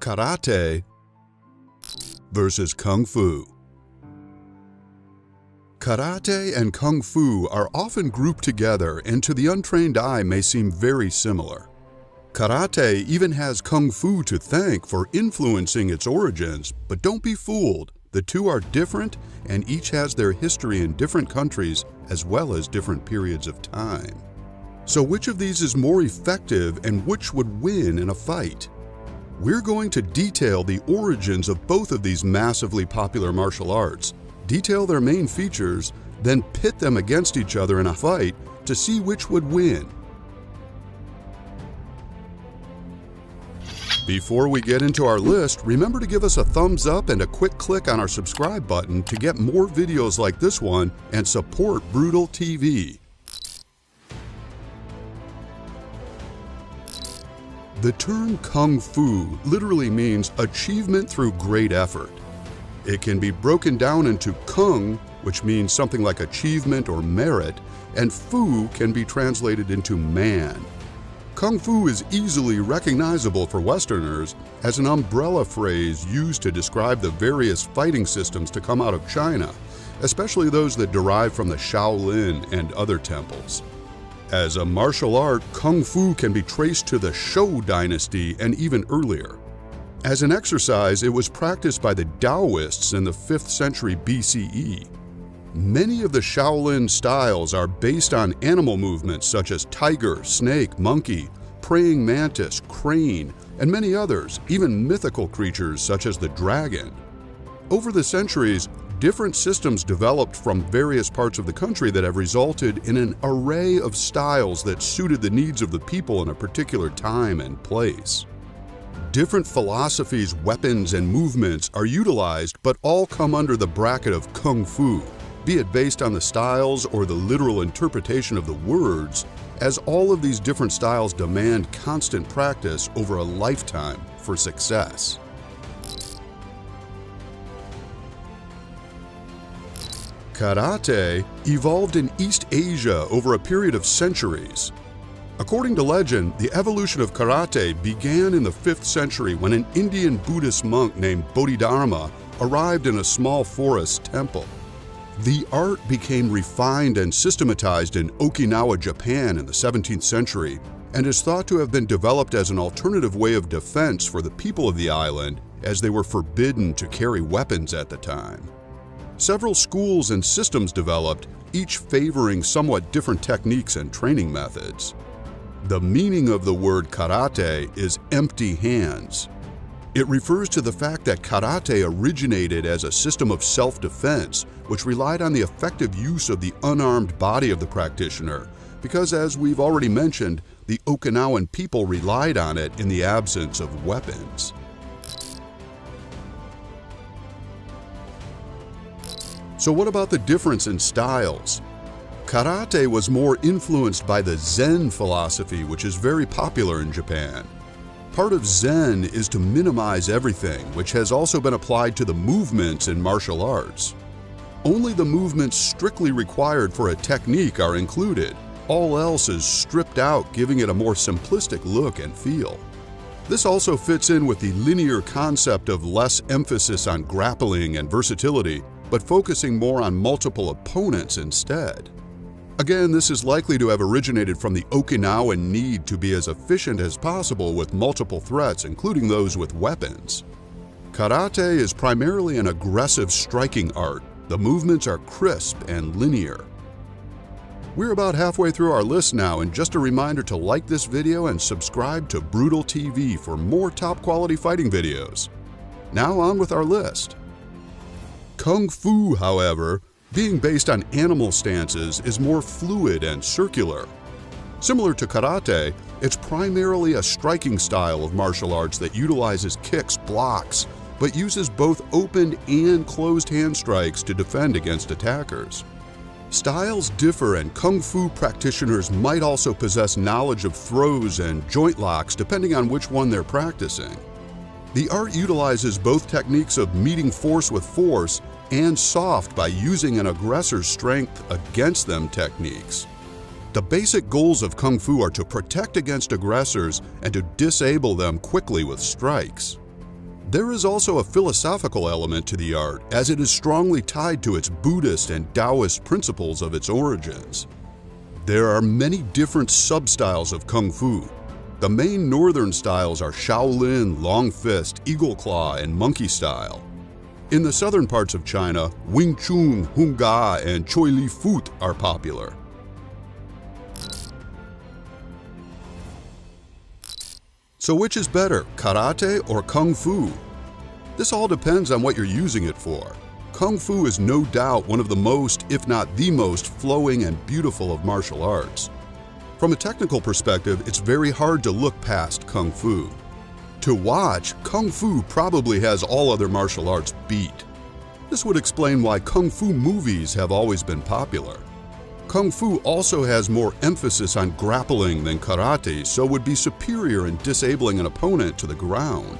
Karate versus Kung Fu. Karate and Kung Fu are often grouped together and to the untrained eye may seem very similar. Karate even has Kung Fu to thank for influencing its origins, but don't be fooled. The two are different and each has their history in different countries as well as different periods of time. So which of these is more effective and which would win in a fight? We're going to detail the origins of both of these massively popular martial arts, detail their main features, then pit them against each other in a fight to see which would win. Before we get into our list, remember to give us a thumbs up and a quick click on our subscribe button to get more videos like this one and support Brutal TV. The term Kung Fu literally means achievement through great effort. It can be broken down into Kung, which means something like achievement or merit, and Fu can be translated into man. Kung Fu is easily recognizable for Westerners as an umbrella phrase used to describe the various fighting systems to come out of China, especially those that derive from the Shaolin and other temples. As a martial art, Kung Fu can be traced to the Shou dynasty and even earlier. As an exercise, it was practiced by the Taoists in the 5th century BCE. Many of the Shaolin styles are based on animal movements such as tiger, snake, monkey, praying mantis, crane, and many others, even mythical creatures such as the dragon. Over the centuries, different systems developed from various parts of the country that have resulted in an array of styles that suited the needs of the people in a particular time and place. Different philosophies, weapons, and movements are utilized, but all come under the bracket of Kung Fu, be it based on the styles or the literal interpretation of the words, as all of these different styles demand constant practice over a lifetime for success. Karate evolved in East Asia over a period of centuries. According to legend, the evolution of karate began in the 5th century when an Indian Buddhist monk named Bodhidharma arrived in a small forest temple. The art became refined and systematized in Okinawa, Japan in the 17th century and is thought to have been developed as an alternative way of defense for the people of the island as they were forbidden to carry weapons at the time. Several schools and systems developed, each favoring somewhat different techniques and training methods. The meaning of the word karate is empty hands. It refers to the fact that karate originated as a system of self-defense, which relied on the effective use of the unarmed body of the practitioner, because as we've already mentioned, the Okinawan people relied on it in the absence of weapons. So what about the difference in styles? Karate was more influenced by the Zen philosophy, which is very popular in Japan. Part of Zen is to minimize everything, which has also been applied to the movements in martial arts. Only the movements strictly required for a technique are included. All else is stripped out, giving it a more simplistic look and feel. This also fits in with the linear concept of less emphasis on grappling and versatility, but focusing more on multiple opponents instead. Again, this is likely to have originated from the Okinawan need to be as efficient as possible with multiple threats, including those with weapons. Karate is primarily an aggressive striking art. The movements are crisp and linear. We're about halfway through our list now, and just a reminder to like this video and subscribe to Brutal TV for more top quality fighting videos. Now on with our list. Kung Fu, however, being based on animal stances, is more fluid and circular. Similar to karate, it's primarily a striking style of martial arts that utilizes kicks, blocks, but uses both open and closed hand strikes to defend against attackers. Styles differ, and Kung Fu practitioners might also possess knowledge of throws and joint locks depending on which one they're practicing. The art utilizes both techniques of meeting force with force and soft by using an aggressor's strength against them techniques. The basic goals of Kung Fu are to protect against aggressors and to disable them quickly with strikes. There is also a philosophical element to the art, as it is strongly tied to its Buddhist and Taoist principles of its origins. There are many different sub-styles of Kung Fu. The main northern styles are Shaolin, Long Fist, Eagle Claw, and Monkey Style. In the southern parts of China, Wing Chun, Hung Ga, and Choi Li Fut are popular. So which is better, karate or Kung Fu? This all depends on what you're using it for. Kung Fu is no doubt one of the most, if not the most, flowing and beautiful of martial arts. From a technical perspective, it's very hard to look past Kung Fu. To watch, Kung Fu probably has all other martial arts beat. This would explain why Kung Fu movies have always been popular. Kung Fu also has more emphasis on grappling than karate, so would be superior in disabling an opponent to the ground.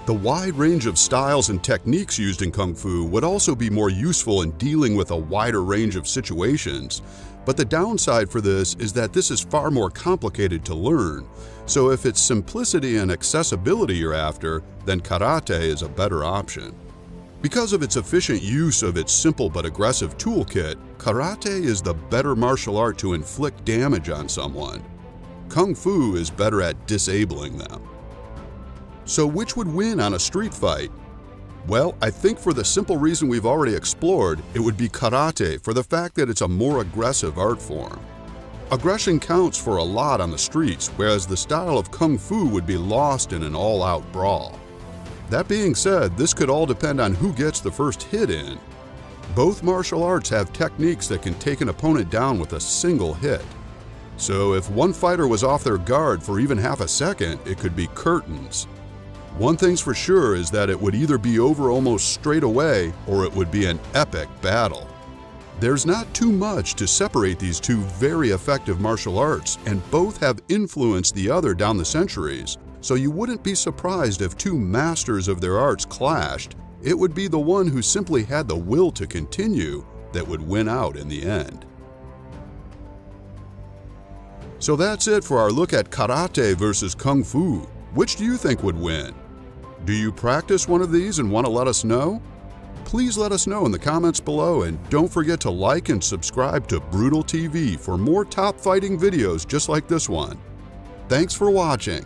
The wide range of styles and techniques used in Kung Fu would also be more useful in dealing with a wider range of situations, but the downside for this is that this is far more complicated to learn, so if it's simplicity and accessibility you're after, then karate is a better option. Because of its efficient use of its simple but aggressive toolkit, karate is the better martial art to inflict damage on someone. Kung Fu is better at disabling them. So which would win on a street fight? Well, I think for the simple reason we've already explored, it would be karate for the fact that it's a more aggressive art form. Aggression counts for a lot on the streets, whereas the style of Kung Fu would be lost in an all-out brawl. That being said, this could all depend on who gets the first hit in. Both martial arts have techniques that can take an opponent down with a single hit. So if one fighter was off their guard for even half a second, it could be curtains. One thing's for sure is that it would either be over almost straight away or it would be an epic battle. There's not too much to separate these two very effective martial arts, and both have influenced the other down the centuries, so you wouldn't be surprised if two masters of their arts clashed. It would be the one who simply had the will to continue that would win out in the end. So that's it for our look at karate versus Kung Fu. Which do you think would win? Do you practice one of these and want to let us know? Please let us know in the comments below, and don't forget to like and subscribe to Brutal TV for more top fighting videos just like this one. Thanks for watching.